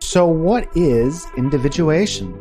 So what is individuation?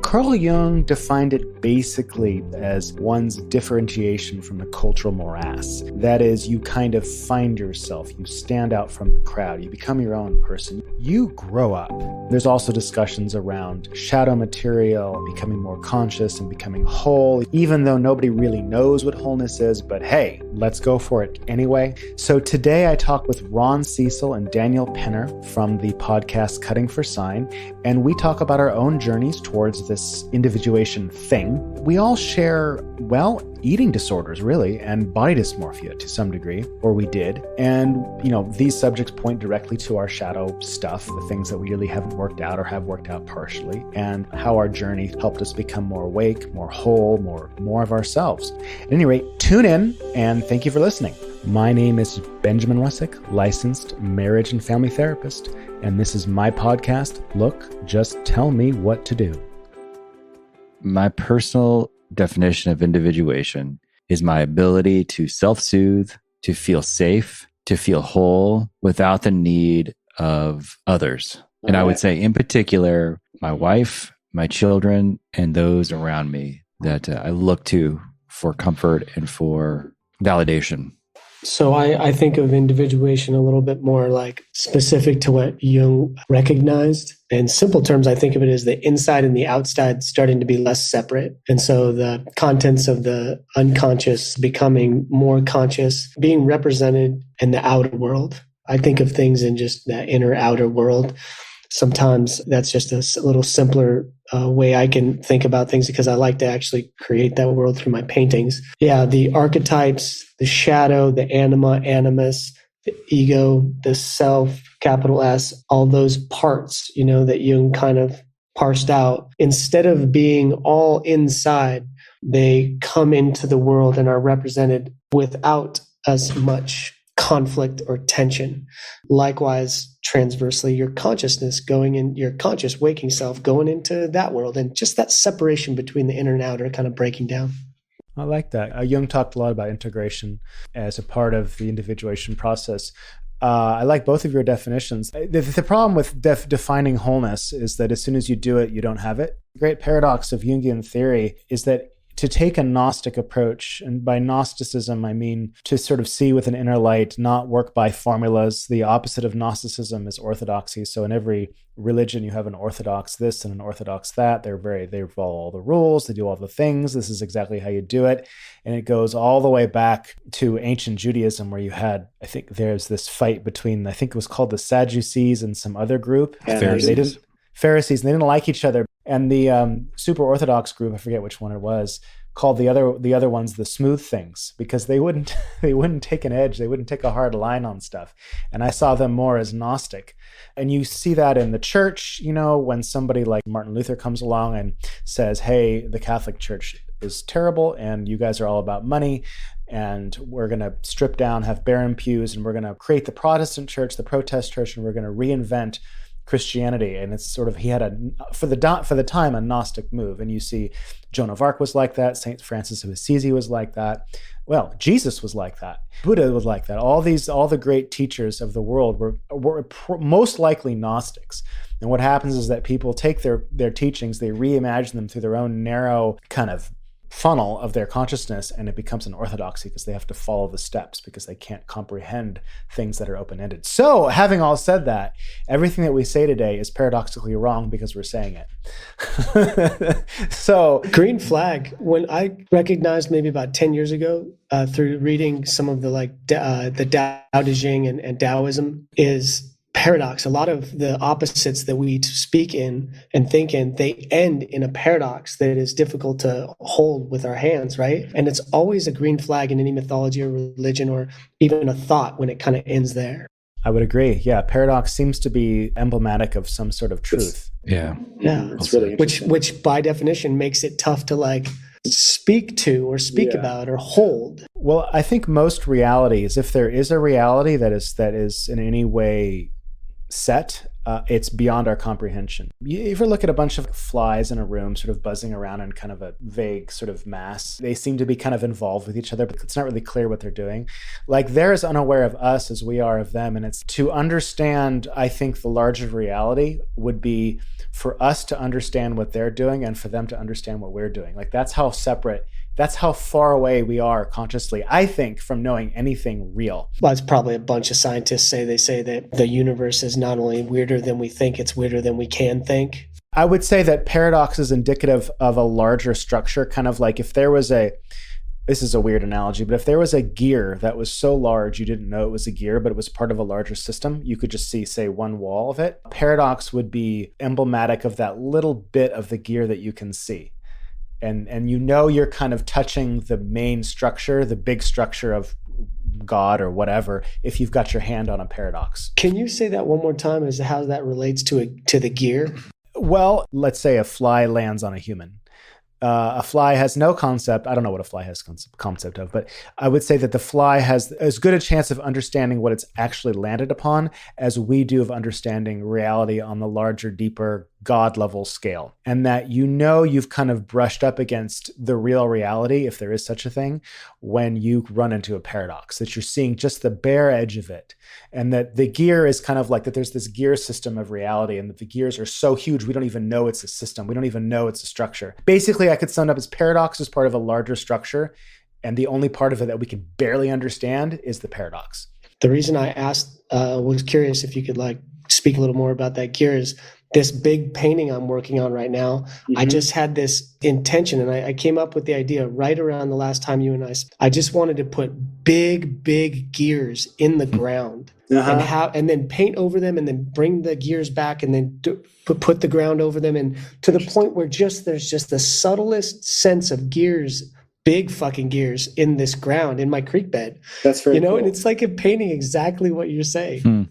Carl Jung defined it basically as one's differentiation from the cultural morass. That is, you kind of find yourself, you stand out from the crowd, you become your own person, you grow up. There's also discussions around shadow material, becoming more conscious and becoming whole, even though nobody really knows what wholeness is, but hey, let's go for it anyway. So today I talk with Ron Cecil and Daniel Penner from the podcast Cutting for Sign, and we talk about our own journeys towards this individuation thing. We all share, well, eating disorders, really, and body dysmorphia to some degree, or we did. And, these subjects point directly to our shadow stuff, the things that we really haven't worked out or have worked out partially, and how our journey helped us become more awake, more whole, more of ourselves. At any rate, tune in, and thank you for listening. My name is Benjamin Russack, licensed marriage and family therapist, and this is my podcast, Look, Just Tell Me What to Do. My personal definition of individuation is my ability to self-soothe, to feel safe, to feel whole without the need of others. And I would say in particular, my wife, my children, and those around me that I look to for comfort and for validation. So I think of individuation a little bit more like specific to what Jung recognized. In simple terms, I think of it as the inside and the outside starting to be less separate. And so the contents of the unconscious becoming more conscious, being represented in the outer world. I think of things in just that inner outer world. Sometimes that's just a little simpler way I can think about things because I like to actually create that world through my paintings. Yeah, the archetypes, the shadow, the anima, animus, the ego, the self, capital S, all those parts, that Jung kind of parsed out. Instead of being all inside, they come into the world and are represented without as much conflict or tension. Likewise, transversely, your consciousness going in, your conscious waking self going into that world, and just that separation between the inner and outer kind of breaking down. I like that. Jung talked a lot about integration as a part of the individuation process. I like both of your definitions. The problem with defining wholeness is that as soon as you do it, you don't have it. The great paradox of Jungian theory is that to take a Gnostic approach, and by Gnosticism, I mean to sort of see with an inner light, not work by formulas. The opposite of Gnosticism is orthodoxy. So in every religion, you have an orthodox this and an orthodox that. They follow all the rules. They do all the things. This is exactly how you do it. And it goes all the way back to ancient Judaism, where you had, I think there's this fight between, I think it was called the Sadducees and some other group. Pharisees, and they didn't like each other. And the super Orthodox group, I forget which one it was, called the other ones the smooth things, because they wouldn't take an edge, they wouldn't take a hard line on stuff. And I saw them more as Gnostic. And you see that in the church, when somebody like Martin Luther comes along and says, hey, the Catholic Church is terrible and you guys are all about money, and we're going to strip down, have barren pews, and we're going to create the Protestant church, the protest church, and we're going to reinvent Christianity. And it's sort of, he had for the time, a Gnostic move. And you see Joan of Arc was like that. St. Francis of Assisi was like that. Well, Jesus was like that. Buddha was like that. All the great teachers of the world were most likely Gnostics. And what happens is that people take their teachings, they reimagine them through their own narrow kind of funnel of their consciousness, and it becomes an orthodoxy because they have to follow the steps because they can't comprehend things that are open-ended. So, having all said that, everything that we say today is paradoxically wrong because we're saying it. So, green flag. When I recognized maybe about 10 years ago through reading some of the the Tao Te Ching and Taoism is paradox. A lot of the opposites that we speak in and think in, they end in a paradox that is difficult to hold with our hands, right? And it's always a green flag in any mythology or religion or even a thought when it kind of ends there. I would agree. Yeah, paradox seems to be emblematic of some sort of truth. Yeah, it's really which by definition makes it tough to speak to or speak about or hold. Well, I think most realities, if there is a reality that is in any way set, it's beyond our comprehension. You ever look at a bunch of flies in a room sort of buzzing around in kind of a vague sort of mass? They seem to be kind of involved with each other, but it's not really clear what they're doing. Like they're as unaware of us as we are of them. And it's to understand, I think the larger reality would be for us to understand what they're doing and for them to understand what we're doing. Like that's how separate, that's how far away we are consciously, I think, from knowing anything real. Well, it's probably a bunch of scientists they say that the universe is not only weirder than we think, it's weirder than we can think. I would say that paradox is indicative of a larger structure, kind of like if there was this is a weird analogy, but if there was a gear that was so large you didn't know it was a gear, but it was part of a larger system, you could just see, say, one wall of it. Paradox would be emblematic of that little bit of the gear that you can see. And you know you're kind of touching the main structure, the big structure of God or whatever, if you've got your hand on a paradox. Can you say that one more time as to how that relates to the gear? Well, let's say a fly lands on a human. A fly has no concept. I don't know what a fly has concept of, but I would say that the fly has as good a chance of understanding what it's actually landed upon as we do of understanding reality on the larger, deeper God level scale. And that you know you've kind of brushed up against the real reality, if there is such a thing, when you run into a paradox, that you're seeing just the bare edge of it. And that the gear is kind of like that there's this gear system of reality, and that the gears are so huge we don't even know it's a system. We don't even know it's a structure. Basically, I could sum it up as paradox is part of a larger structure, and the only part of it that we can barely understand is the paradox. The reason I asked, was curious if you could speak a little more about that gear is this big painting I'm working on right now. Mm-hmm. I just had this intention, and I came up with the idea right around the last time you and I just wanted to put big gears in the ground. And then paint over them, and then bring the gears back, and then put the ground over them, and to the point where there's just the subtlest sense of gears, big fucking gears in this ground in my creek bed. That's very cool. And it's like a painting exactly what you're saying.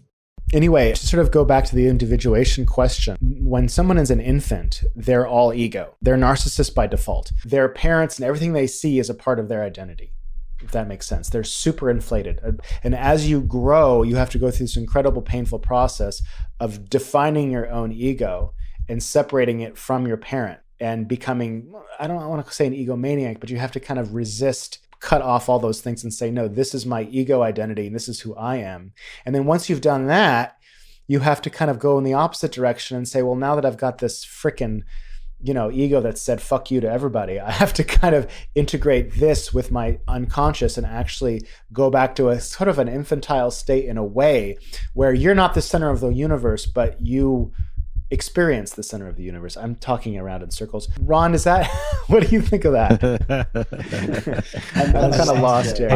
Anyway, to sort of go back to the individuation question, when someone is an infant, they're all ego. They're narcissists by default. Their parents and everything they see is a part of their identity, if that makes sense. They're super inflated. And as you grow, you have to go through this incredible painful process of defining your own ego and separating it from your parent and becoming, I don't want to say an egomaniac, but you have to kind of cut off all those things and say, no, this is my ego identity and this is who I am. And then once you've done that, you have to kind of go in the opposite direction and say, well, now that I've got this frickin' ego that said fuck you to everybody, I have to kind of integrate this with my unconscious and actually go back to a sort of an infantile state in a way where you're not the center of the universe, but you experience the center of the universe. I'm talking around in circles. Ron, is that, what do you think of that? I'm kind of lost here.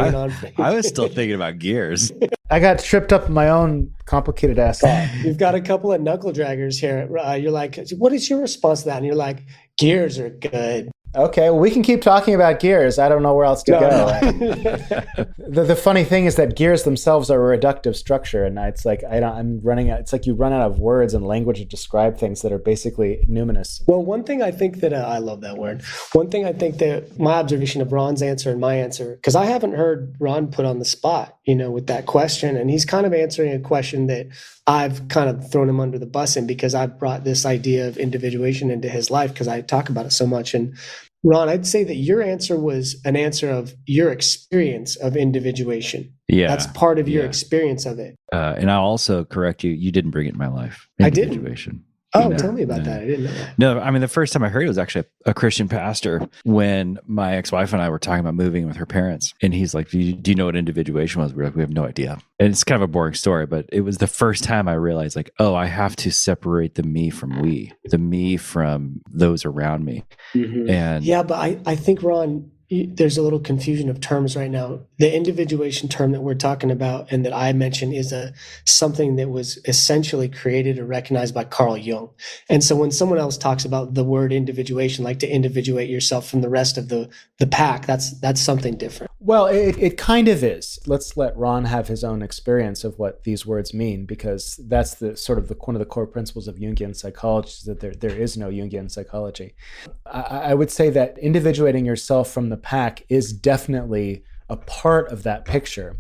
I was still thinking about gears. I got tripped up in my own complicated ass thought. You've got a couple of knuckle draggers here. You're like, what is your response to that? And you're like, gears are good. Okay, well, we can keep talking about gears. I don't know where else to go. The funny thing is that gears themselves are a reductive structure, and it's like I'm running out. It's like you run out of words and language to describe things that are basically numinous. Well, one thing I think that I love that word. One thing I think that my observation of Ron's answer and my answer, because I haven't heard Ron put on the spot, with that question, and he's kind of answering a question that I've kind of thrown him under the bus in, because I've brought this idea of individuation into his life because I talk about it so much. And Ron, I'd say that your answer was an answer of your experience of individuation. Yeah. That's part of your experience of it. And I'll also correct you. You didn't bring it in my life. I didn't. Individuation. Oh, tell me about that. I didn't know that. No, I mean, the first time I heard it was actually a Christian pastor when my ex-wife and I were talking about moving with her parents. And he's like, do you know what individuation was? We're like, we have no idea. And it's kind of a boring story, but it was the first time I realized I have to separate the me from we, the me from those around me. Mm-hmm. And yeah, but I think, Ron, there's a little confusion of terms right now. The individuation term that we're talking about and that I mentioned is something that was essentially created or recognized by Carl Jung. And so when someone else talks about the word individuation, like to individuate yourself from the rest of the pack, that's something different. Well, it kind of is. Let's let Ron have his own experience of what these words mean, because that's the sort of one of the core principles of Jungian psychology, is that there is no Jungian psychology. I would say that individuating yourself from the pack is definitely a part of that picture.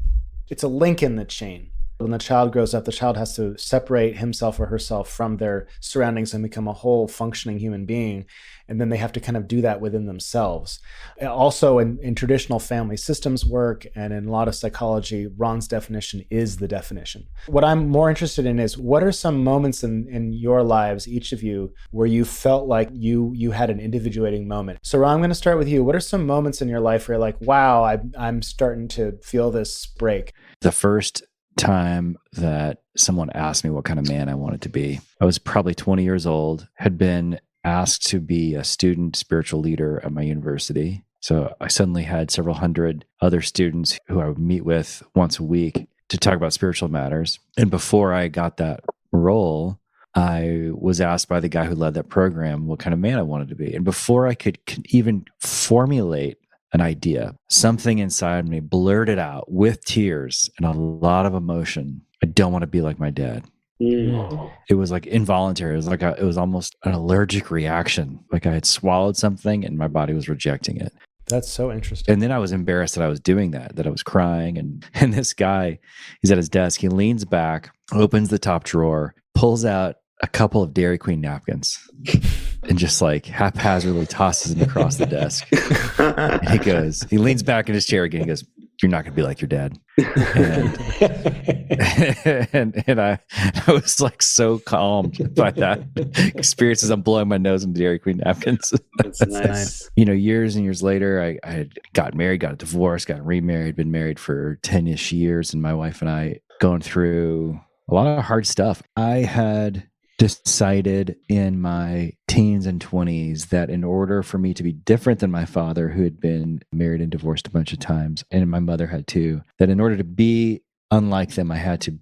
It's a link in the chain. When the child grows up, the child has to separate himself or herself from their surroundings and become a whole functioning human being. And then they have to kind of do that within themselves. Also, in traditional family systems work and in a lot of psychology, Ron's definition is the definition. What I'm more interested in is, what are some moments in your lives, each of you, where you felt like you had an individuating moment? So Ron, I'm going to start with you. What are some moments in your life where you're like, wow, I'm starting to feel this break? The first time that someone asked me what kind of man I wanted to be, I was probably 20 years old, had been asked to be a student spiritual leader at my university. So I suddenly had several hundred other students who I would meet with once a week to talk about spiritual matters. And before I got that role, I was asked by the guy who led that program what kind of man I wanted to be. And before I could even formulate an idea, something inside me blurted out with tears and a lot of emotion, I don't want to be like my dad. It was like involuntary. It was like it was almost an allergic reaction. Like I had swallowed something and my body was rejecting it. That's so interesting. And then I was embarrassed that I was doing that I was crying. And this guy, he's at his desk. He leans back, opens the top drawer, pulls out a couple of Dairy Queen napkins and just like haphazardly tosses them across the desk. And he leans back in his chair again. He goes, "You're not going to be like your dad." And I was like so calmed by that experience as I'm blowing my nose into Dairy Queen napkins. That's nice. Years and years later, I had got married, got a divorce, got remarried, been married for 10-ish years. And my wife and I going through a lot of hard stuff. I had decided in my teens and 20s that in order for me to be different than my father, who had been married and divorced a bunch of times, and my mother had too, that in order to be unlike them, I had to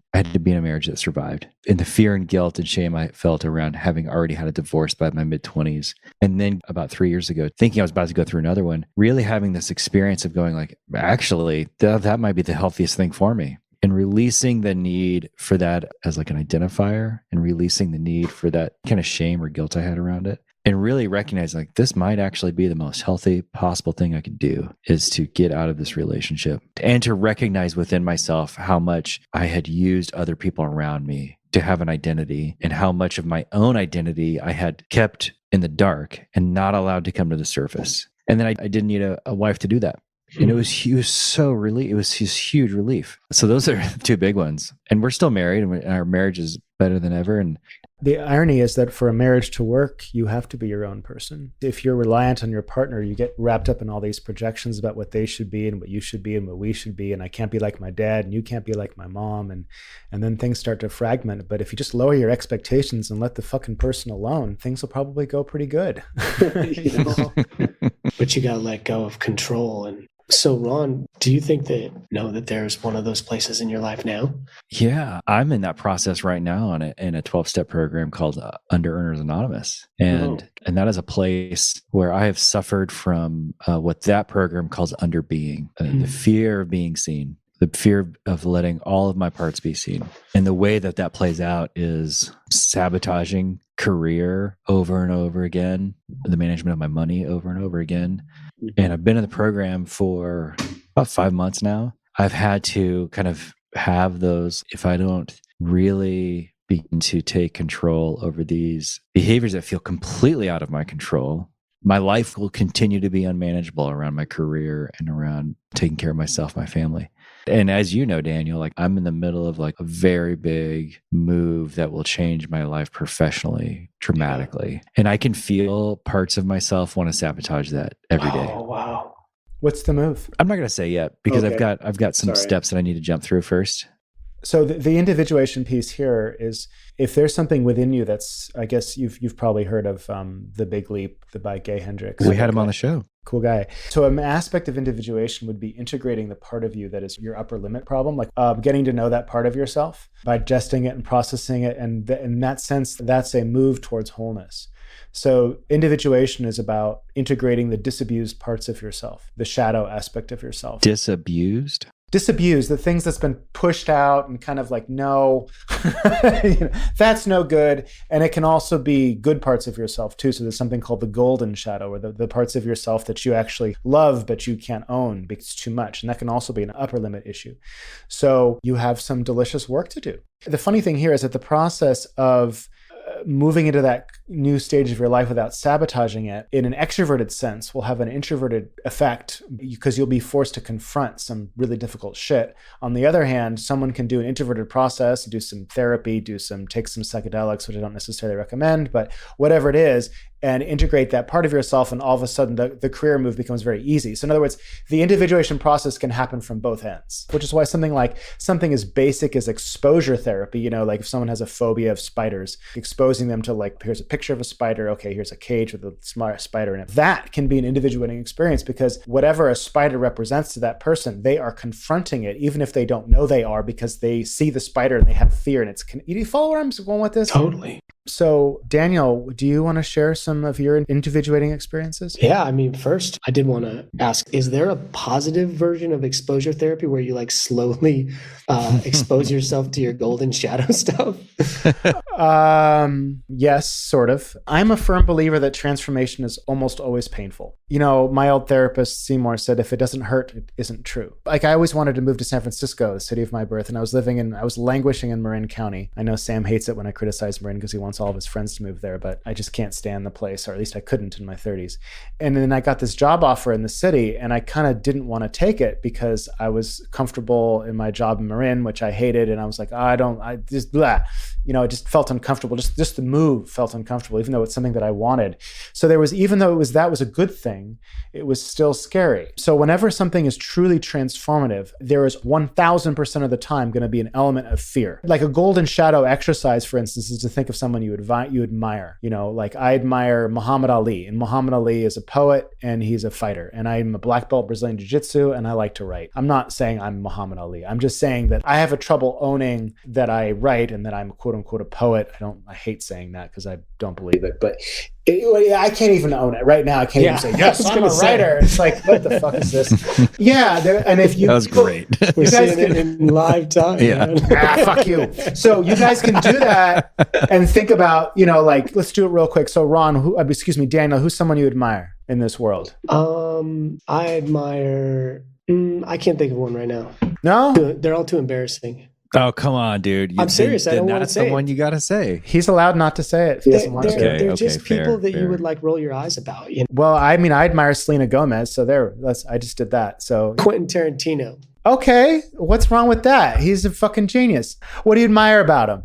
be in a marriage that survived. And the fear and guilt and shame I felt around having already had a divorce by my mid-20s. And then about 3 years ago, thinking I was about to go through another one, really having this experience of going like, actually, that might be the healthiest thing for me. And releasing the need for that as like an identifier, and releasing the need for that kind of shame or guilt I had around it, and really recognizing like this might actually be the most healthy possible thing I could do, is to get out of this relationship and to recognize within myself how much I had used other people around me to have an identity, and how much of my own identity I had kept in the dark and not allowed to come to the surface. And then I didn't need a wife to do that. And it was so relief. It was his huge relief. So those are two big ones. And we're still married, and our marriage is better than ever. And the irony is that for a marriage to work, you have to be your own person. If you're reliant on your partner, you get wrapped up in all these projections about what they should be and what you should be and what we should be. And I can't be like my dad, and you can't be like my mom. And then things start to fragment. But if you just lower your expectations and let the fucking person alone, things will probably go pretty good. But you got to let go of control. And so, Ron, do you think that there's one of those places in your life now? Yeah, I'm in that process right now in a 12-step program called Under Earners Anonymous. And that is a place where I have suffered from what that program calls underbeing, the fear of being seen, the fear of letting all of my parts be seen. And the way that plays out is sabotaging career over and over again, the management of my money over and over again. And I've been in the program for about 5 months now. I've had to kind of have those, if I don't really begin to take control over these behaviors that feel completely out of my control, my life will continue to be unmanageable around my career and around taking care of myself, my family. And as you know, Daniel, like I'm in the middle of like a very big move that will change my life professionally dramatically. And I can feel parts of myself want to sabotage that every day. Oh, wow. What's the move? I'm not going to say yet because Okay. I've got some steps that I need to jump through first. So the individuation piece here is, if there's something within you that's, I guess you've probably heard of The Big Leap, by Gay Hendricks. We had him on the show. Cool guy. So an aspect of individuation would be integrating the part of you that is your upper limit problem, like getting to know that part of yourself, digesting it and processing it. And in that sense, that's a move towards wholeness. So individuation is about integrating the disabused parts of yourself, the shadow aspect of yourself. Disabused? disabused, the things that's been pushed out and kind of like, no, that's no good. And it can also be good parts of yourself too. So there's something called the golden shadow, or the parts of yourself that you actually love, but you can't own because it's too much. And that can also be an upper limit issue. So you have some delicious work to do. The funny thing here is that the process of moving into that new stage of your life without sabotaging it in an extroverted sense will have an introverted effect because you'll be forced to confront some really difficult shit. On the other hand, someone can do an introverted process, do some therapy, take some psychedelics, which I don't necessarily recommend, but whatever it is, and integrate that part of yourself, and all of a sudden the career move becomes very easy. So in other words, the individuation process can happen from both ends, which is why something as basic as exposure therapy, like if someone has a phobia of spiders, exposing them to like, here's a picture of a spider, okay, here's a cage with a smart spider in it. That can be an individuating experience because whatever a spider represents to that person, they are confronting it, even if they don't know they are, because they see the spider and they have fear. And do you follow where I'm going with this? Totally. So, Daniel, do you want to share some of your individuating experiences? Yeah, I mean, first, I did want to ask, is there a positive version of exposure therapy where you like slowly expose yourself to your golden shadow stuff? Yes, sort of. I'm a firm believer that transformation is almost always painful. My old therapist, Seymour, said, if it doesn't hurt, it isn't true. Like, I always wanted to move to San Francisco, the city of my birth, and I was languishing in Marin County. I know Sam hates it when I criticize Marin because he wants all of his friends to move there, but I just can't stand the place, or at least I couldn't in my 30s. And then I got this job offer in the city, and I kind of didn't want to take it because I was comfortable in my job in Marin, which I hated, and I was like, it just felt uncomfortable. Just the move felt uncomfortable, even though it's something that I wanted. So even though that was a good thing, it was still scary. So whenever something is truly transformative, there is 1000% of the time going to be an element of fear. Like a golden shadow exercise, for instance, is to think of someone you admire. Like I admire Muhammad Ali, and Muhammad Ali is a poet and he's a fighter, and I'm a black belt Brazilian Jiu-Jitsu and I like to write. I'm not saying I'm Muhammad Ali. I'm just saying that I have a trouble owning that I write and that I'm quote unquote a poet. I hate saying that because I don't believe it, but I can't even own it right now. I can't even say, yes, I'm a writer. It's like, what the fuck is this? Yeah. And if you, that was great. We're seeing it in live time. Yeah. Fuck you. So you guys can do that and think about, let's do it real quick. So Ron, Daniel, who's someone you admire in this world? I admire, I can't think of one right now. No? They're all too embarrassing. Oh, come on, dude. I'm serious. I don't want to say that's the one it. you got to say. He's allowed not to say it if he doesn't want to. They're just people that fair. you would like roll your eyes about. Well, I admire Selena Gomez, so I just did that. So Quentin Tarantino. Okay, what's wrong with that? He's a fucking genius. What do you admire about him?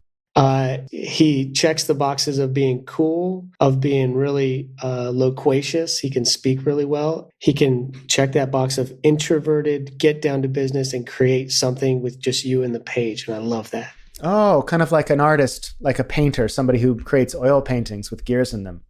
He checks the boxes of being cool, of being really loquacious. He can speak really well. He can check that box of introverted, get down to business, and create something with just you and the page. And I love that. Oh, kind of like an artist, like a painter, somebody who creates oil paintings with gears in them.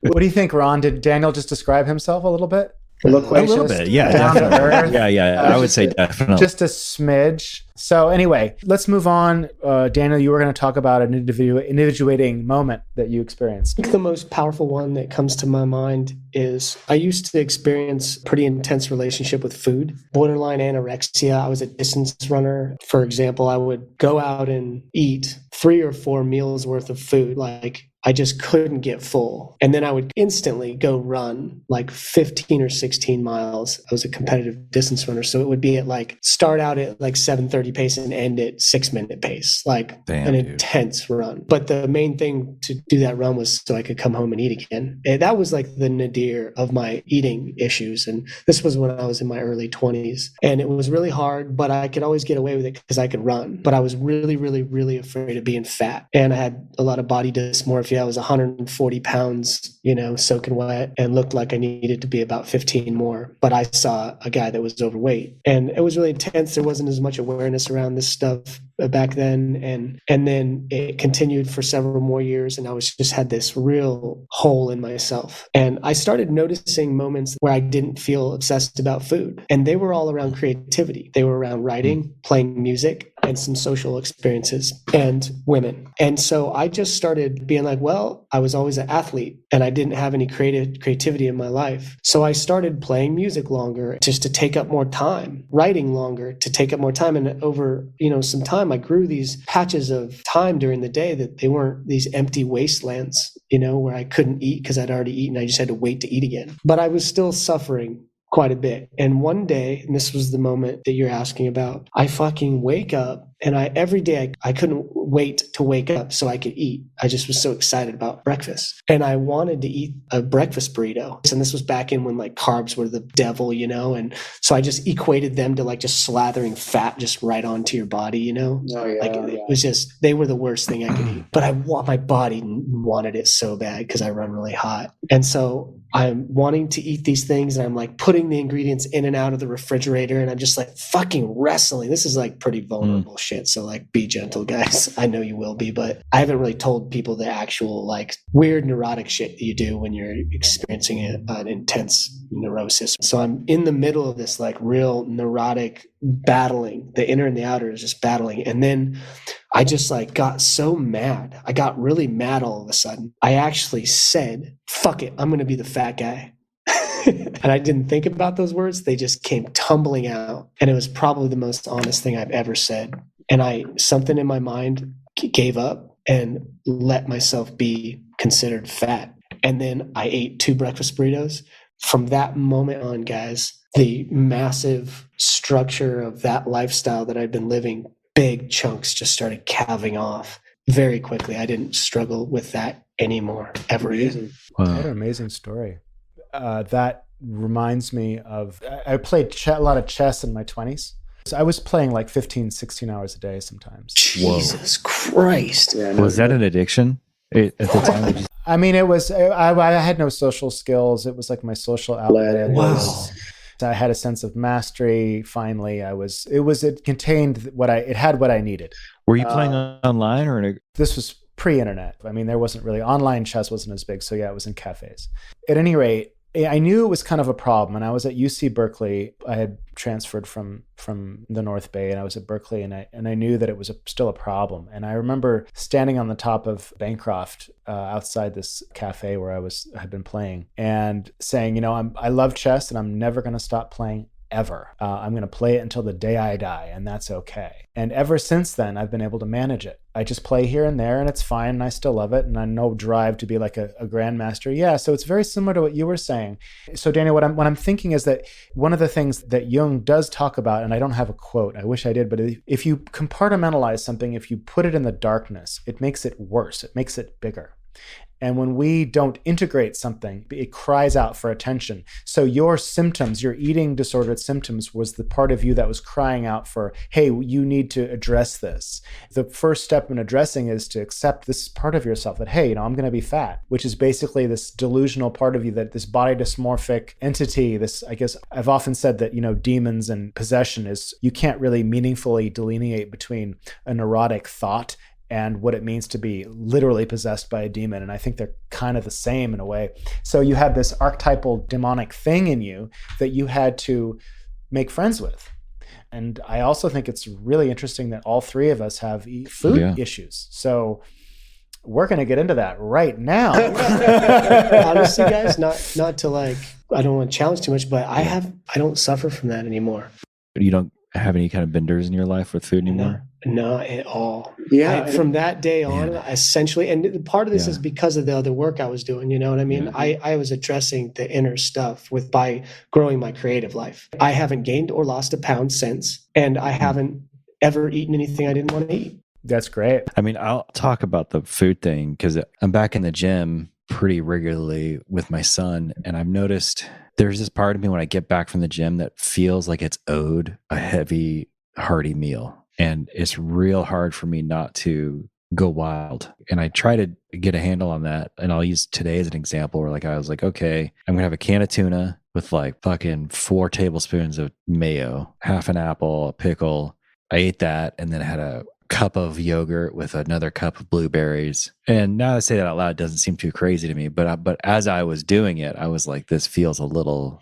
What do you think, Ron? Did Daniel just describe himself a little bit? Loquacious, a little bit, yeah, down to earth. Yeah. I would say definitely. Just a smidge. So anyway, let's move on. Daniel, you were going to talk about an individuating moment that you experienced. I think the most powerful one that comes to my mind is I used to experience a pretty intense relationship with food, borderline anorexia. I was a distance runner. For example, I would go out and eat 3 or 4 meals worth of food. Like I just couldn't get full. And then I would instantly go run like 15 or 16 miles. I was a competitive distance runner. So it would be start out at like 7:30 pace and end at 6-minute pace, intense run. But the main thing to do that run was so I could come home and eat again. And that was like the nadir of my eating issues. And this was when I was in my early 20s. And it was really hard, but I could always get away with it because I could run. But I was really, really, really afraid of being fat. And I had a lot of body dysmorphia. I was 140 pounds, soaking wet, and looked like I needed to be about 15 more. But I saw a guy that was overweight, and it was really intense. There wasn't as much awareness around this stuff back then. And then it continued for several more years, and I just had this real hole in myself. And I started noticing moments where I didn't feel obsessed about food. And they were all around creativity. They were around writing, playing music, and some social experiences and women. And so I just started being like, well, I was always an athlete and I didn't have any creativity in my life. So I started playing music longer just to take up more time, writing longer to take up more time. And over, some time, I grew these patches of time during the day that they weren't these empty wastelands, where I couldn't eat because I'd already eaten. I just had to wait to eat again. But I was still suffering quite a bit. And one day, and this was the moment that you're asking about, I fucking wake up and every day I couldn't wait to wake up so I could eat. I just was so excited about breakfast. And I wanted to eat a breakfast burrito. And this was back in when like carbs were the devil, And so I just equated them to like just slathering fat just right onto your body, Oh, yeah, It was just, they were the worst thing I could eat. But my body wanted it so bad because I run really hot. And so I'm wanting to eat these things and I'm like putting the ingredients in and out of the refrigerator and I'm just like fucking wrestling. This is like pretty vulnerable shit. So like be gentle, guys. I know you will be, but I haven't really told people the actual like weird neurotic shit that you do when you're experiencing an intense neurosis. So I'm in the middle of this like real neurotic battling. The inner and the outer is just battling. And then I just like got so mad. I got really mad all of a sudden. I actually said, fuck it, I'm going to be the fat guy. And I didn't think about those words. They just came tumbling out. And it was probably the most honest thing I've ever said. And something in my mind gave up and let myself be considered fat. And then I ate 2 breakfast burritos. From that moment on, guys, the massive structure of that lifestyle that I'd been living, big chunks just started calving off very quickly. I didn't struggle with that anymore, ever again. Wow. What an amazing story. That reminds me of, I played a lot of chess in my 20s. So I was playing like 15, 16 hours a day sometimes. Jesus Christ. Yeah, was that an addiction at the time? I mean, it was, I had no social skills. It was like my social outlet. Wow. I had a sense of mastery. Finally, it contained it had what I needed. Were you playing online or this was pre-internet. I mean, there wasn't really, online chess wasn't as big. So yeah, it was in cafes. At any rate, I knew it was kind of a problem. And I was at UC Berkeley. I had transferred from the North Bay and I was at Berkeley and I knew that it was still a problem. And I remember standing on the top of Bancroft outside this cafe where I had been playing and saying, I love chess and I'm never going to stop playing ever. I'm going to play it until the day I die, and that's okay. And ever since then, I've been able to manage it. I just play here and there, and it's fine, and I still love it, and I no drive to be like a grandmaster. Yeah, so it's very similar to what you were saying. So, Daniel, what I'm thinking is that one of the things that Jung does talk about, and I don't have a quote, I wish I did, but if you compartmentalize something, if you put it in the darkness, it makes it worse. It makes it bigger. And when we don't integrate something, it cries out for attention. So your symptoms, your eating disordered symptoms, was the part of you that was crying out for, hey, you need to address this. The first step in addressing is to accept this part of yourself that, hey, I'm going to be fat, which is basically this delusional part of you, that this body dysmorphic entity, this, I guess, I've often said that, demons and possession is, you can't really meaningfully delineate between a neurotic thought and what it means to be literally possessed by a demon. And I think they're kind of the same in a way. So you had this archetypal demonic thing in you that you had to make friends with. And I also think it's really interesting that all 3 of us have food issues. So we're going to get into that right now. Honestly, guys, not to like, I don't want to challenge too much, but I don't suffer from that anymore. You don't have any kind of benders in your life with food anymore? Not at all. Yeah. From that day on, essentially, and part of this is because of the other work I was doing, you know what I mean? Yeah. I was addressing the inner stuff by growing my creative life. I haven't gained or lost a pound since, and I haven't ever eaten anything I didn't want to eat. That's great. I mean, I'll talk about the food thing because I'm back in the gym pretty regularly with my son, and I've noticed there's this part of me when I get back from the gym that feels like it's owed a heavy, hearty meal. And it's real hard for me not to go wild. And I try to get a handle on that. And I'll use today as an example where I was like, okay, I'm going to have a can of tuna with like fucking 4 tablespoons of mayo, half an apple, a pickle. I ate that and then had a cup of yogurt with another cup of blueberries. And now I say that out loud, it doesn't seem too crazy to me. But as I was doing it, I was like, this feels a little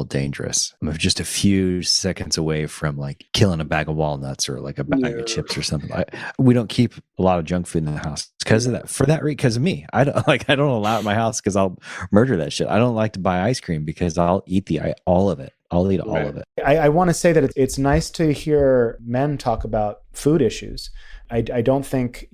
dangerous. I'm just a few seconds away from like killing a bag of walnuts or like a bag of chips or something. We don't keep a lot of junk food in the house because of that. For that reason, because of me, I don't allow it in my house because I'll murder that shit. I don't like to buy ice cream because I'll eat all of it. I'll eat all of it. I want to say that it's nice to hear men talk about food issues. I don't think,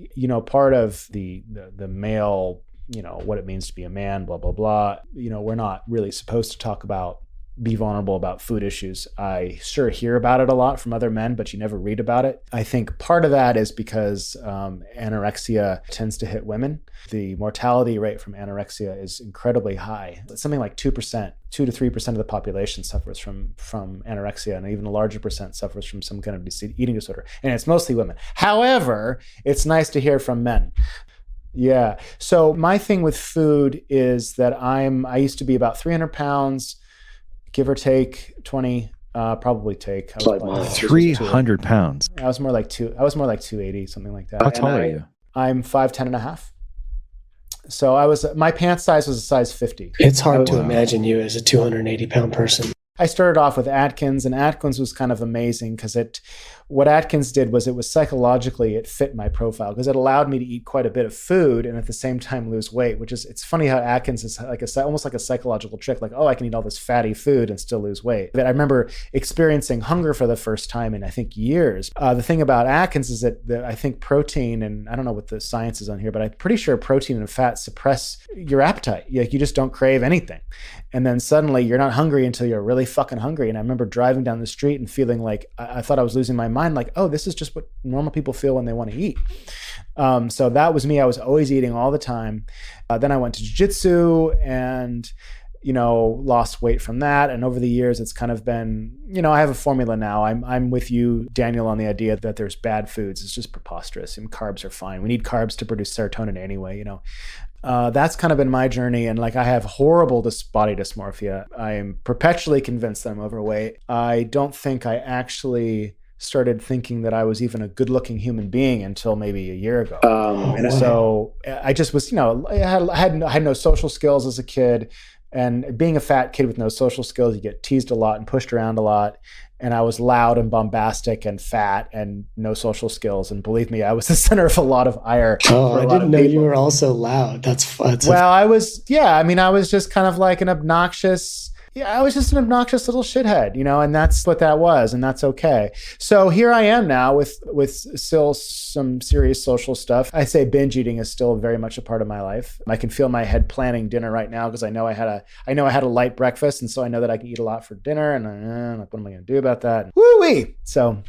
part of the male, what it means to be a man, blah, blah, blah. We're not really supposed to be vulnerable about food issues. I sure hear about it a lot from other men, but you never read about it. I think part of that is because anorexia tends to hit women. The mortality rate from anorexia is incredibly high. It's something like 2%, 2 to 3% of the population suffers from anorexia, and even a larger percent suffers from some kind of eating disorder. And it's mostly women. However, it's nice to hear from men. Yeah. So my thing with food is that I used to be about 300 pounds, give or take 20, probably take. 300 pounds. I was more like 280, something like that. How tall are you? I'm 5'10" and a half. So my pants size was a size 50. It's hard to imagine you as a 280 pound person. I started off with Atkins, and Atkins was kind of amazing because what Atkins did was it was psychologically, it fit my profile because it allowed me to eat quite a bit of food and at the same time lose weight, it's funny how Atkins is like almost like a psychological trick, like, oh, I can eat all this fatty food and still lose weight. But I remember experiencing hunger for the first time in, I think, years. The thing about Atkins is that I think protein, and I don't know what the science is on here, but I'm pretty sure protein and fat suppress your appetite. Like, you just don't crave anything. And then suddenly you're not hungry until you're really fucking hungry. And I remember driving down the street and feeling like I thought I was losing my mind, like, oh, this is just what normal people feel when they want to eat. So that was me. I was always eating all the time. Then I went to jiu-jitsu and, lost weight from that. And over the years, it's kind of been, I have a formula now. I'm with you, Daniel, on the idea that there's bad foods. It's just preposterous. And carbs are fine. We need carbs to produce serotonin anyway, That's kind of been my journey. And like, I have horrible body dysmorphia. I am perpetually convinced that I'm overweight. I don't think I actually started thinking that I was even a good-looking human being until maybe a year ago. So I just was, I had no social skills as a kid. And being a fat kid with no social skills, you get teased a lot and pushed around a lot. And I was loud and bombastic and fat and no social skills. And believe me, I was the center of a lot of ire. Oh, I didn't know you were also loud. That's fun. Well, I was just kind of like I was just an obnoxious little shithead, and that's what that was, and that's okay. So here I am now with still some serious social stuff. I say binge eating is still very much a part of my life. I can feel my head planning dinner right now because I know I had a light breakfast, and so I know that I can eat a lot for dinner, and like, what am I going to do about that? Woo-wee! So,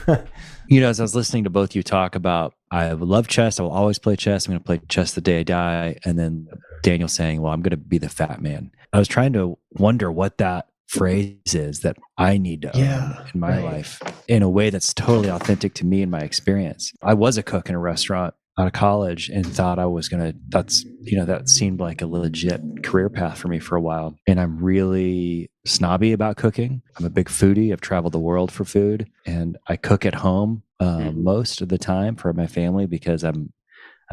as I was listening to both you talk about, I love chess. I will always play chess. I'm going to play chess the day I die. And then Daniel saying, well, I'm going to be the fat man. I was trying to wonder what that phrase is that I need to own in my life in a way that's totally authentic to me and my experience. I was a cook in a restaurant out of college and thought I was going to, that seemed like a legit career path for me for a while. And I'm really snobby about cooking. I'm a big foodie. I've traveled the world for food, and I cook at home most of the time for my family because I'm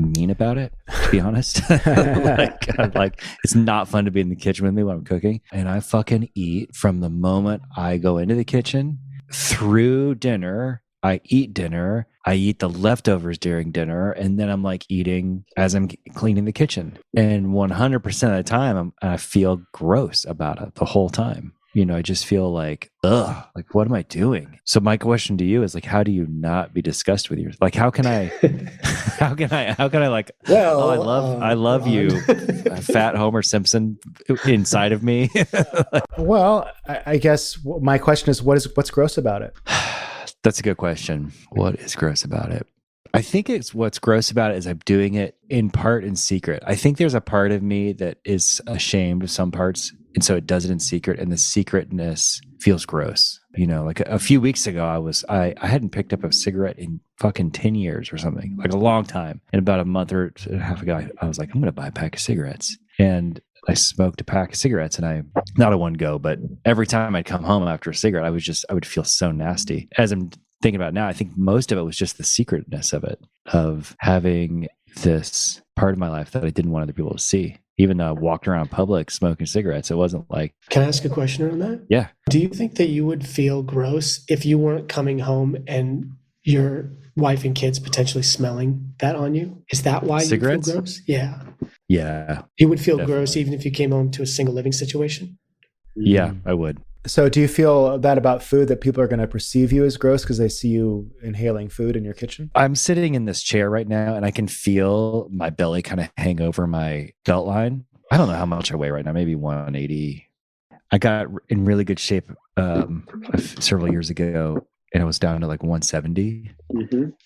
mean about it, to be honest. like it's not fun to be in the kitchen with me when I'm cooking. And I fucking eat from the moment I go into the kitchen through dinner. I eat dinner. I eat the leftovers during dinner, and then I'm like eating as I'm cleaning the kitchen. And 100% of the time, I feel gross about it the whole time. I just feel like, ugh, like, what am I doing? So my question to you is like, how do you not be disgusted with yours? Like, how can I like, well, I love you, fat Homer Simpson inside of me. Well, I guess my question is, what's gross about it? That's a good question. What is gross about it? I think what's gross about it is I'm doing it in part in secret. I think there's a part of me that is ashamed of some parts, and so it does it in secret, and the secretness feels gross. Like a few weeks ago, I hadn't picked up a cigarette in fucking 10 years or something, like a long time. And about a month or a half ago, I was like, I'm going to buy a pack of cigarettes. And I smoked a pack of cigarettes, and not a one go, but every time I'd come home after a cigarette, I would feel so nasty. As I'm thinking about it now, I think most of it was just the secretness of it, of having this part of my life that I didn't want other people to see. Even though I walked around public smoking cigarettes, it wasn't like... Can I ask a question on that? Yeah. Do you think that you would feel gross if you weren't coming home and your wife and kids potentially smelling that on you? Is that why cigarettes? You feel gross? Yeah. Yeah. You would feel definitely. Gross even if you came home to a single living situation? Yeah, I would. So do you feel that about food, that people are going to perceive you as gross because they see you inhaling food in your kitchen? I'm sitting in this chair right now and I can feel my belly kind of hang over my belt line. I don't know how much I weigh right now, maybe 180. I got in really good shape several years ago, and I was down to like 170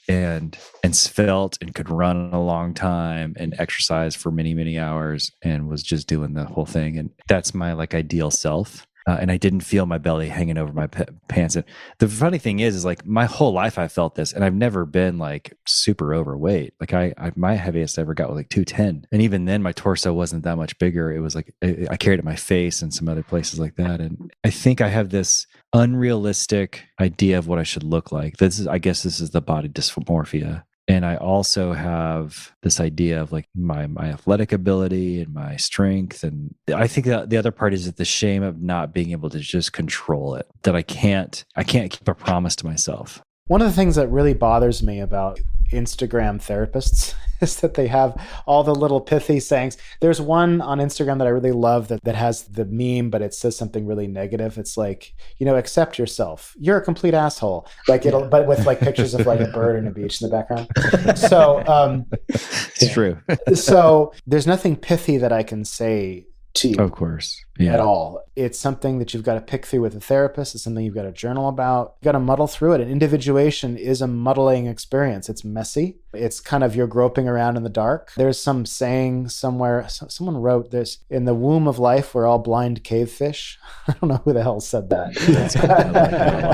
and felt and could run a long time and exercise for many, many hours and was just doing the whole thing. And that's my like ideal self. And I didn't feel my belly hanging over my pants. And the funny thing is like my whole life I felt this, and I've never been like super overweight. Like my heaviest I ever got was like 210. And even then my torso wasn't that much bigger. It was like, I carried it in my face and some other places like that. And I think I have this unrealistic idea of what I should look like. I guess this is the body dysmorphia. And I also have this idea of like my athletic ability and my strength. And I think that the other part is that the shame of not being able to just control it, that I can't keep a promise to myself. One of the things that really bothers me about Instagram therapists is that they have all the little pithy sayings. There's one on Instagram that I really love that has the meme, but it says something really negative. It's like, accept yourself. You're a complete asshole. Like but with like pictures of like a bird and a beach in the background. So it's true. So there's nothing pithy that I can say to you. Of course. Yeah. At all. It's something that you've got to pick through with a therapist. It's something you've got to journal about. You've got to muddle through it. And individuation is a muddling experience. It's messy. It's kind of you're groping around in the dark. There's some saying somewhere, someone wrote this, in the womb of life, we're all blind cave fish. I don't know who the hell said that. That's good. I like that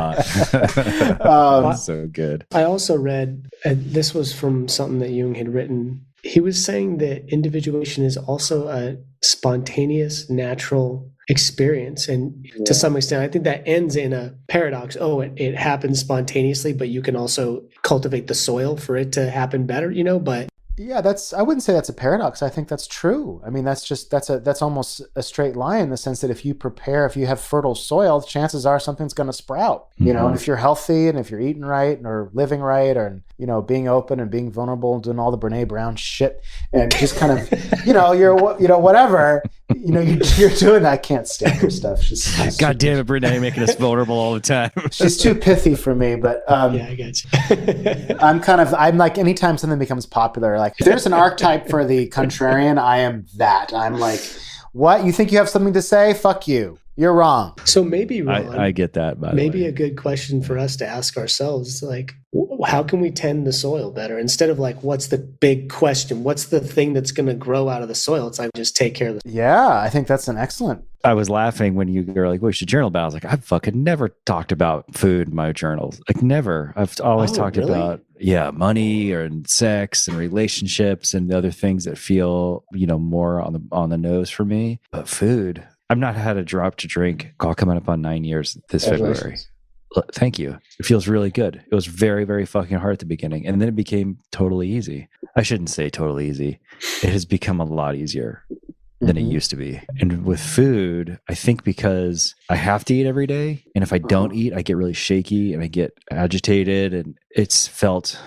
a lot. That's so good. I also read, and this was from something that Jung had written. He was saying that individuation is also a spontaneous, natural experience. And to some extent, I think that ends in a paradox. Oh, it happens spontaneously, but you can also cultivate the soil for it to happen better, but yeah, I wouldn't say that's a paradox. I think that's true. I mean, that's almost a straight line in the sense that if you have fertile soil, chances are something's going to sprout, and if you're healthy and if you're eating right or living right or, being open and being vulnerable and doing all the Brene Brown shit and just kind of, you're whatever, you're doing that. I can't stand her stuff. She's God damn it, Brene, making us vulnerable all the time. She's too pithy for me, but yeah, I get you. I'm like, anytime something becomes popular, like if there's an archetype for the contrarian, I am that. I'm like, what? You think you have something to say? Fuck you. You're wrong. So maybe, Ron, I get that. Maybe a good question for us to ask ourselves, like, how can we tend the soil better? Instead of like, what's the big question? What's the thing that's going to grow out of the soil? It's like, just take care of the. Yeah, I think that's an excellent. I was laughing when you were like, well, you should journal about it. I was like, I've fucking never talked about food in my journals. Like never. I've always talked about, money and sex and relationships and the other things that feel, more on the nose for me. But food, I've not had a drop to drink. Coming up on 9 years this February. Thank you. It feels really good. It was very, very fucking hard at the beginning. And then it became totally easy. I shouldn't say totally easy. It has become a lot easier than it used to be. And with food, I think because I have to eat every day. And if I don't eat, I get really shaky and I get agitated and it's felt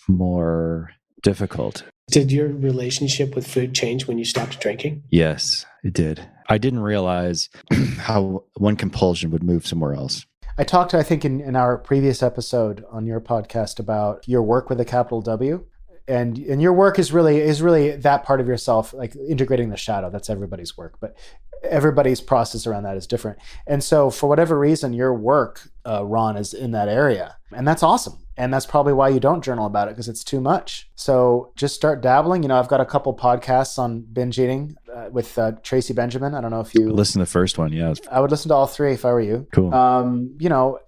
more difficult. Did your relationship with food change when you stopped drinking? Yes, it did. I didn't realize how one compulsion would move somewhere else. I talked, I think, in our previous episode on your podcast about your work with a capital W. And your work is really that part of yourself, like integrating the shadow. That's everybody's work, but everybody's process around that is different. And so for whatever reason, your work, Ron, is in that area. And that's awesome. And that's probably why you don't journal about it, because it's too much. So just start dabbling. I've got a couple podcasts on binge eating with Tracy Benjamin. I don't know if you listen to the first one. Yeah, I would listen to all three if I were you. Cool.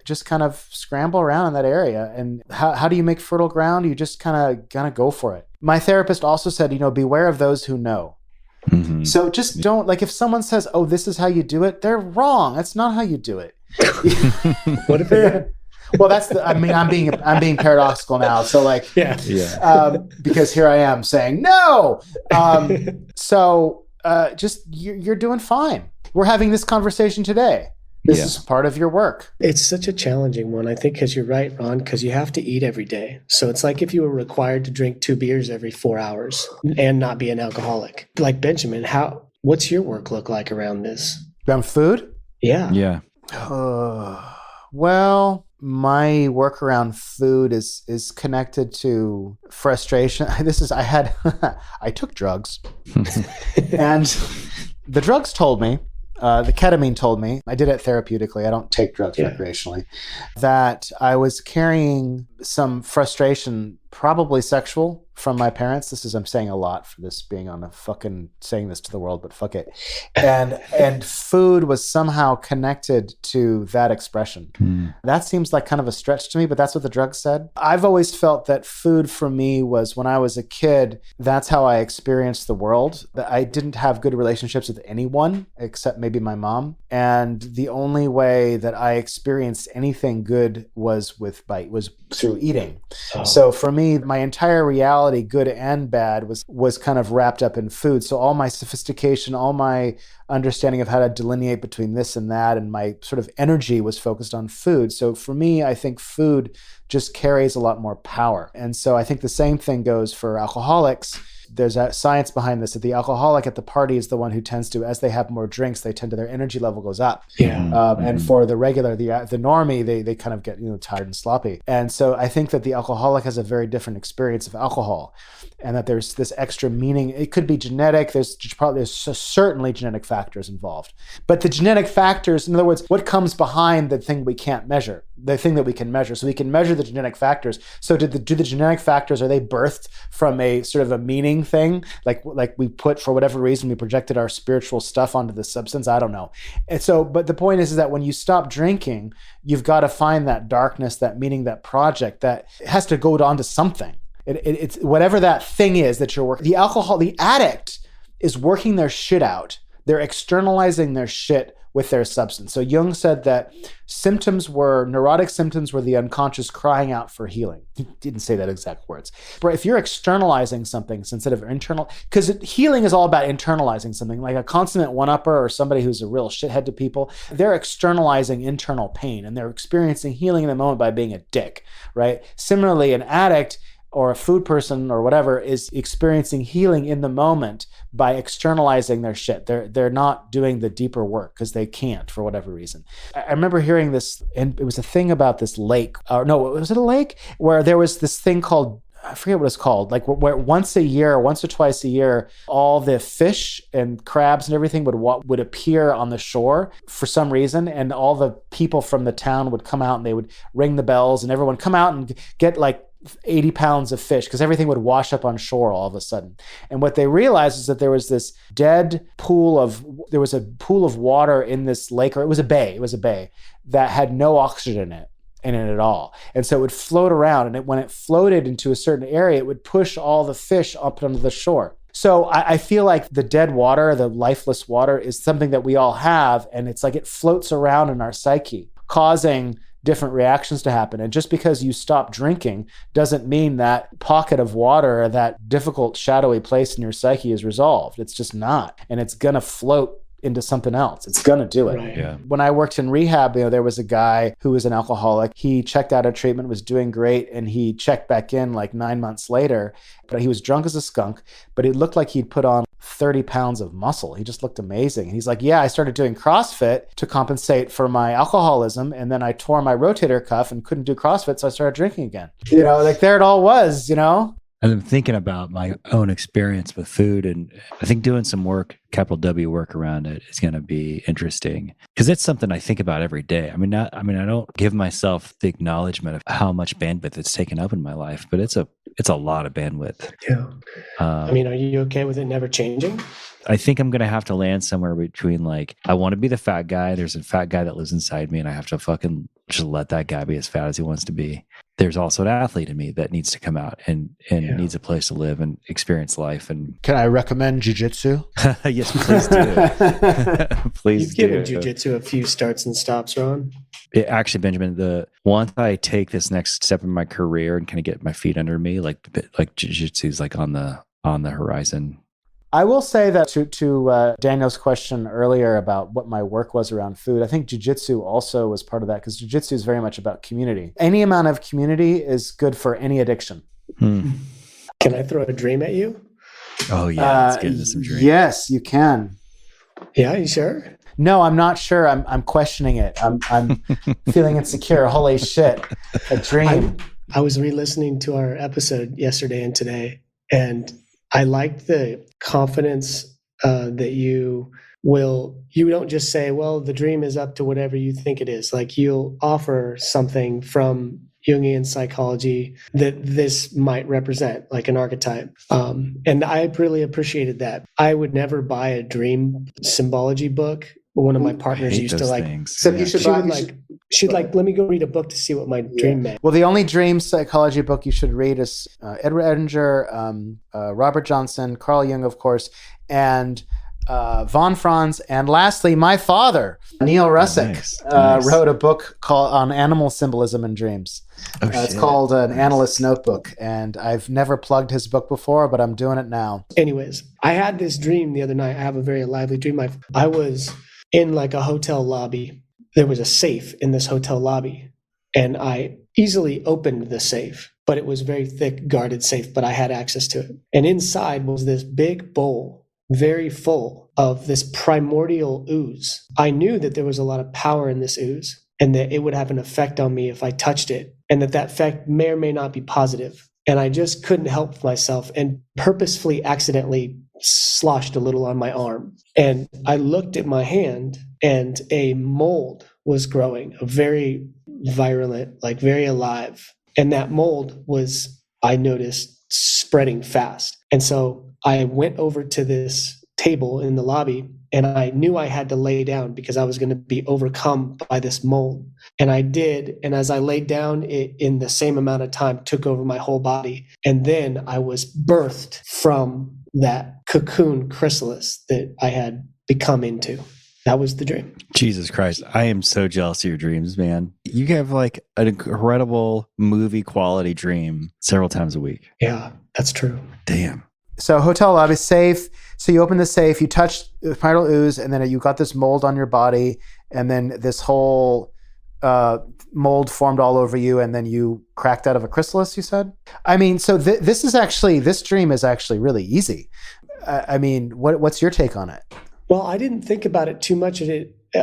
Just kind of scramble around in that area. And how do you make fertile ground? You just kind of go for it. My therapist also said, beware of those who know. Mm-hmm. So just don't, like, if someone says, oh, this is how you do it, they're wrong. That's not how you do it. What if Well, I'm being paradoxical now. So like, because here I am saying no. Just you're doing fine. We're having this conversation today. This is part of your work. It's such a challenging one, I think, because you're right, Ron, because you have to eat every day. So it's like if you were required to drink 2 beers every 4 hours and not be an alcoholic. Like Benjamin, what's your work look like around this? Around food? Yeah. Yeah. Well, my work around food is connected to frustration. I took drugs and the drugs told me, the ketamine told me, I did it therapeutically, I don't take drugs recreationally, that I was carrying some frustration, probably sexual, from my parents. I'm saying a lot for this being on a fucking saying this to the world, but fuck it. And food was somehow connected to that expression. That seems like kind of a stretch to me, but that's what the drugs said. I've always felt that food for me was, when I was a kid, that's how I experienced the world. I didn't have good relationships with anyone except maybe my mom. And the only way that I experienced anything good was through eating. So for me, my entire reality, good and bad, was kind of wrapped up in food. So all my sophistication, all my understanding of how to delineate between this and that, and my sort of energy was focused on food. So for me, I think food just carries a lot more power. And so I think the same thing goes for alcoholics. There's a science behind this, that the alcoholic at the party is the one who tends to, as they have more drinks, their energy level goes up. And for the regular, the normie, they kind of get tired and sloppy. And so I think that the alcoholic has a very different experience of alcohol, and that there's this extra meaning. It could be genetic. There's certainly genetic factors involved. But the genetic factors, in other words, what comes behind the thing we can't measure, the thing that we can measure. So we can measure the genetic factors. So do the genetic factors, are they birthed from a sort of a meaning thing? Like we put, for whatever reason, we projected our spiritual stuff onto the substance? I don't know. And so, but the point is that when you stop drinking, you've got to find that darkness, that meaning, that project that has to go on to something. It's whatever that thing is that you're working. The addict is working their shit out. They're externalizing their shit with their substance. So Jung said that neurotic symptoms were the unconscious crying out for healing. He didn't say that exact words. But if you're externalizing something instead of internal, because healing is all about internalizing something, like a consummate one-upper or somebody who's a real shithead to people, they're externalizing internal pain and they're experiencing healing in the moment by being a dick, right? Similarly, an addict or a food person or whatever is experiencing healing in the moment by externalizing their shit. They're not doing the deeper work because they can't for whatever reason. I remember hearing this, and it was a thing about this lake. Was it a lake? Where there was this thing called, I forget what it's called, like where once or twice a year, all the fish and crabs and everything would appear on the shore for some reason, and all the people from the town would come out and they would ring the bells and everyone come out and get like 80 pounds of fish, because everything would wash up on shore all of a sudden. And what they realized is that there was this pool of water in this lake, or it was a bay that had no oxygen in it at all. And so it would float around, and when it floated into a certain area, it would push all the fish up onto the shore. So I feel like the dead water, the lifeless water, is something that we all have, and it's like it floats around in our psyche, causing different reactions to happen. And just because you stop drinking doesn't mean that pocket of water or that difficult, shadowy place in your psyche is resolved. It's just not. And it's going to float into something else. It's going to do it. Right. Yeah. When I worked in rehab, there was a guy who was an alcoholic. He checked out of treatment, was doing great, and he checked back in like 9 months later. But he was drunk as a skunk, but he looked like he'd put on 30 pounds of muscle. He just looked amazing. And he's like, yeah, I started doing CrossFit to compensate for my alcoholism, and then I tore my rotator cuff and couldn't do CrossFit, so I started drinking again. Like there it all was, And I'm thinking about my own experience with food, and I think doing some work, capital W work around it, is going to be interesting, because it's something I think about every day. I don't give myself the acknowledgement of how much bandwidth it's taken up in my life, but it's a lot of bandwidth. Yeah. are you okay with it never changing? I think I'm going to have to land somewhere between, like, I want to be the fat guy. There's a fat guy that lives inside me, and I have to fucking just let that guy be as fat as he wants to be. There's also an athlete in me that needs to come out and needs a place to live and experience life. And can I recommend jiu-jitsu? Yes, please do. Please You've given jiu-jitsu a few starts and stops, Ron. Actually, Benjamin, once I take this next step in my career and kind of get my feet under me, like jiu-jitsu is like on the horizon. I will say that to Daniel's question earlier about what my work was around food, I think jiu-jitsu also was part of that, because jiu-jitsu is very much about community. Any amount of community is good for any addiction. Can I throw a dream at you? Oh yeah, let's get into some dreams. Yes, you can. Yeah, you sure? No, I'm not sure. I'm questioning it. I'm feeling insecure. Holy shit, a dream. I was re-listening to our episode yesterday and today, and I liked the confidence that you don't just say, well, the dream is up to whatever you think it is. Like, you'll offer something from Jungian psychology that this might represent, like an archetype. And I really appreciated that. I would never buy a dream symbology book. One of my partners used to like, so you should buy, she'd like, let me go read a book to see what my dream meant. Well, the only dream psychology book you should read is Edward Edinger, Robert Johnson, Carl Jung, of course, and von Franz, and lastly, my father, Neil Russack, wrote a book on animal symbolism in dreams. It's called An Analyst's Notebook, and I've never plugged his book before, but I'm doing it now. Anyways, I had this dream the other night. I have a very lively dream. I was in like a hotel lobby. There was a safe in this hotel lobby, and I easily opened the safe, but it was very thick, guarded safe, but I had access to it. And inside was this big bowl, very full of this primordial ooze. I knew that there was a lot of power in this ooze, and that it would have an effect on me if I touched it, and that effect may or may not be positive. And I just couldn't help myself and purposefully accidentally sloshed a little on my arm. And I looked at my hand, and a mold was growing, a very virulent, like very alive. And that mold was, I noticed, spreading fast. And so I went over to this table in the lobby, and I knew I had to lay down because I was going to be overcome by this mold. And I did. And as I laid down, it in the same amount of time took over my whole body. And then I was birthed from that cocoon chrysalis that I had become into. That was the dream. Jesus Christ. I am so jealous of your dreams, man. You have like an incredible movie quality dream several times a week. Yeah, that's true. Damn. So hotel lobby, safe. So you open the safe, you touch the spiral ooze, and then you got this mold on your body, and then this whole mold formed all over you, and then you cracked out of a chrysalis, you said? I mean, so this dream is actually really easy. I mean, what's your take on it? Well, I didn't think about it too much.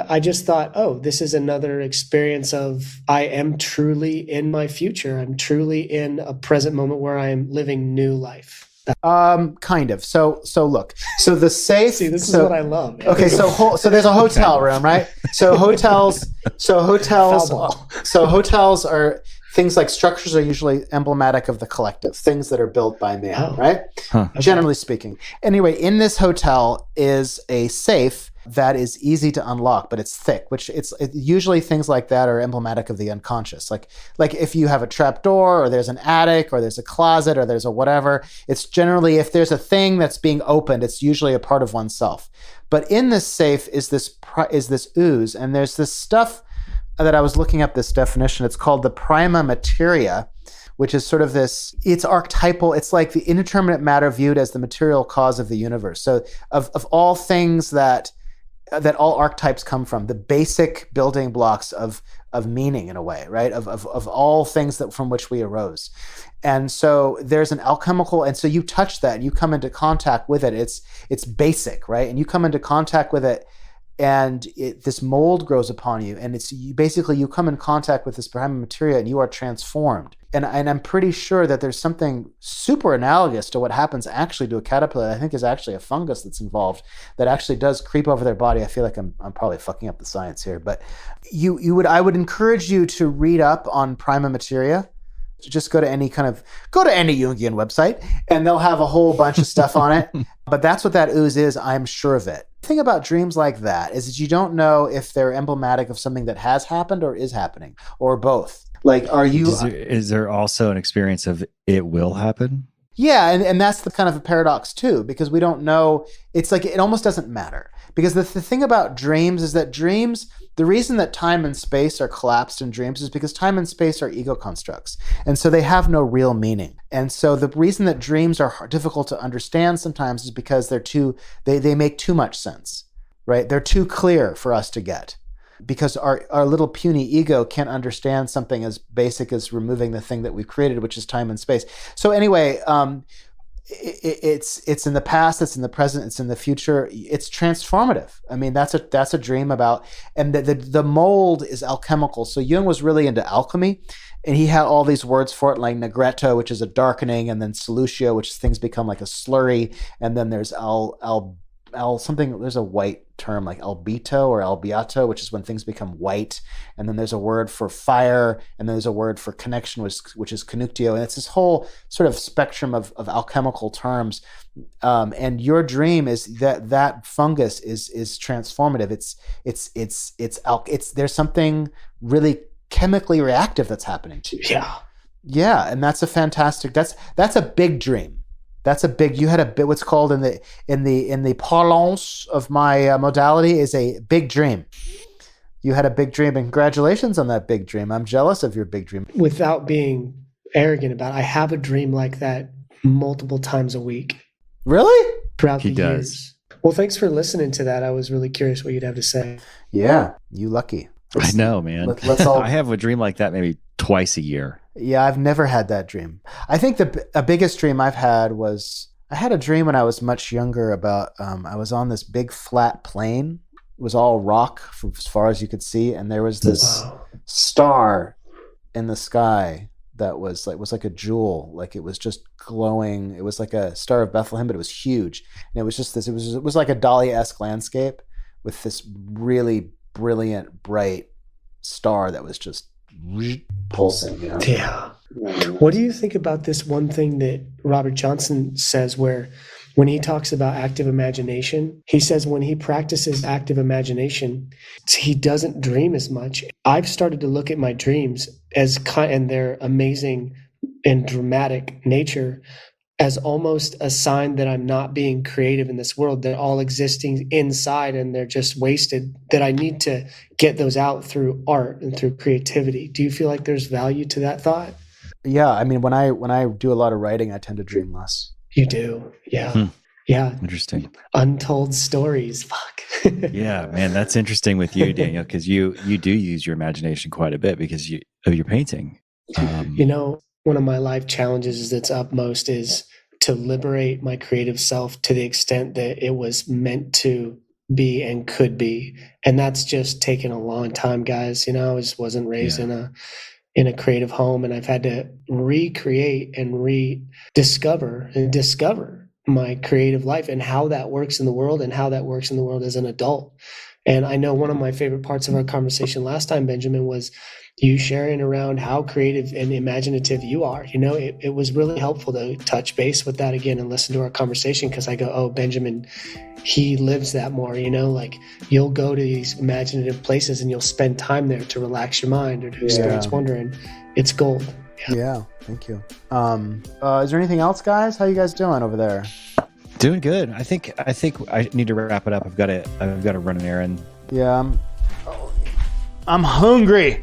I just thought, oh, this is another experience of I am truly in my future. I'm truly in a present moment where I am living new life. Kind of. So look. So the safe. See, this is what I love. Man. Okay, so there's a hotel room, right? So hotels are things like structures are usually emblematic of the collective, things that are built by man, right? Huh. Generally speaking. Anyway, in this hotel is a safe that is easy to unlock, but it's thick, usually things like that are emblematic of the unconscious. Like if you have a trap door, or there's an attic, or there's a closet, or there's a whatever, it's generally, if there's a thing that's being opened, it's usually a part of oneself. But in this safe is this ooze, and there's this stuff that I was looking up this definition. It's called the prima materia, which is sort of this, it's archetypal. It's like the indeterminate matter viewed as the material cause of the universe. So of all things that all archetypes come from, the basic building blocks of meaning, in a way, right? Of all things from which we arose. And so there's an alchemical, and so you touch that and you come into contact with it. It's basic, right? And you come into contact with it, and this mold grows upon you, and you come in contact with this prima materia, and you are transformed. And I'm pretty sure that there's something super analogous to what happens actually to a caterpillar. I think is actually a fungus that's involved that actually does creep over their body. I feel like I'm probably fucking up the science here, but I would encourage you to read up on prima materia. Just go to any Jungian website, and they'll have a whole bunch of stuff on it. But that's what that ooze is. I'm sure of it. The thing about dreams like that is that you don't know if they're emblematic of something that has happened or is happening, or both. Like, are you? Is there also an experience of it will happen? Yeah, and that's the kind of a paradox too, because we don't know. It's like it almost doesn't matter. Because the thing about dreams is that dreams, the reason that time and space are collapsed in dreams is because time and space are ego constructs. And so they have no real meaning. And so the reason that dreams are difficult to understand sometimes is because they make too much sense, right? They're too clear for us to get. Because our little puny ego can't understand something as basic as removing the thing that we've created, which is time and space. So anyway, it's in the past, it's in the present, it's in the future. It's transformative. I mean, that's a dream about, and the mold is alchemical. So Jung was really into alchemy, and he had all these words for it, like negretto, which is a darkening, and then solutio, which is things become like a slurry, and then there's something, there's a white term like albedo or albiato, which is when things become white. And then there's a word for fire, and then there's a word for connection, which is connuctio. And it's this whole sort of spectrum of alchemical terms. And your dream is that fungus is transformative. It's there's something really chemically reactive that's happening to you. Yeah. And that's a big dream. That's a big. You had a bit. What's called in the parlance of my modality is a big dream. You had a big dream, and congratulations on that big dream. I'm jealous of your big dream. Without being arrogant about it, I have a dream like that multiple times a week. Really? Throughout the years. Well, thanks for listening to that. I was really curious what you'd have to say. Yeah, you lucky. I know, man. Let's all. I have a dream like that maybe twice a year. Yeah, I've never had that dream. I think the biggest dream I've had was, I had a dream when I was much younger about, I was on this big flat plain. It was all rock from as far as you could see. And there was this star in the sky that was like a jewel. Like it was just glowing. It was like a Star of Bethlehem, but it was huge. And it was just this, it was like a Dali-esque landscape with this really brilliant, bright star that was just pulsing. You know? Yeah. What do you think about this one thing that Robert Johnson says, where when he talks about active imagination, he says when he practices active imagination, he doesn't dream as much. I've started to look at my dreams and their amazing and dramatic nature as almost a sign that I'm not being creative in this world. They're all existing inside and they're just wasted, that I need to get those out through art and through creativity. Do you feel like there's value to that thought? Yeah. I mean, when I do a lot of writing, I tend to dream less. You do. Yeah. Yeah. Interesting. Untold stories. Fuck. Yeah, man. That's interesting with you, Daniel, because you do use your imagination quite a bit because of your painting. One of my life challenges that's upmost is to liberate my creative self to the extent that it was meant to be and could be. And that's just taken a long time, guys. I wasn't raised in a creative home, and I've had to recreate and rediscover and discover my creative life and how that works in the world and how that works in the world as an adult. And I know one of my favorite parts of our conversation last time, Benjamin, was you sharing around how creative and imaginative you are. It was really helpful to touch base with that again and listen to our conversation, because I go, oh, Benjamin, he lives that more. Like you'll go to these imaginative places and you'll spend time there to relax your mind or to experience wonder, and it's gold. Yeah, thank you. Is there anything else, guys? How you guys doing over there? Doing good. I think I need to wrap it up. I've got to run an errand. Yeah, I'm hungry.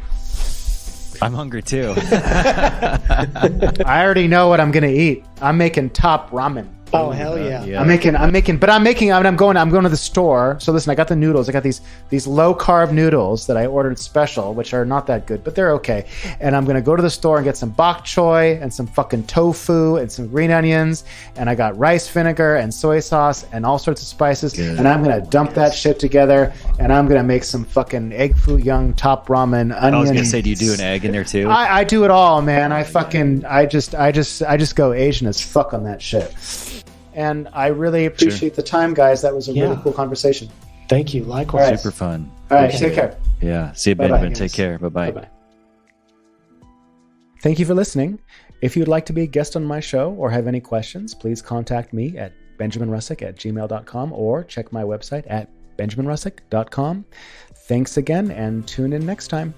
I'm hungry too. I already know what I'm gonna eat. I'm making top ramen. Oh, hell yeah. I'm going to the store. So listen, I got the noodles. I got these low carb noodles that I ordered special, which are not that good, but they're okay. And I'm going to go to the store and get some bok choy and some fucking tofu and some green onions. And I got rice vinegar and soy sauce and all sorts of spices. Good. And I'm going to dump that shit together. And I'm going to make some fucking egg foo young top ramen onion. I was going to say, do you do an egg in there too? I do it all, man. I just go Asian as fuck on that shit. And I really appreciate the time, guys. That was a really cool conversation. Thank you. Likewise. Right. Super fun. All right. Take care. Yeah. See you, Benjamin. Take care. Bye-bye. Bye-bye. Thank you for listening. If you'd like to be a guest on my show or have any questions, please contact me at benjaminrussack@gmail.com or check my website at benjaminrussack.com. Thanks again, and tune in next time.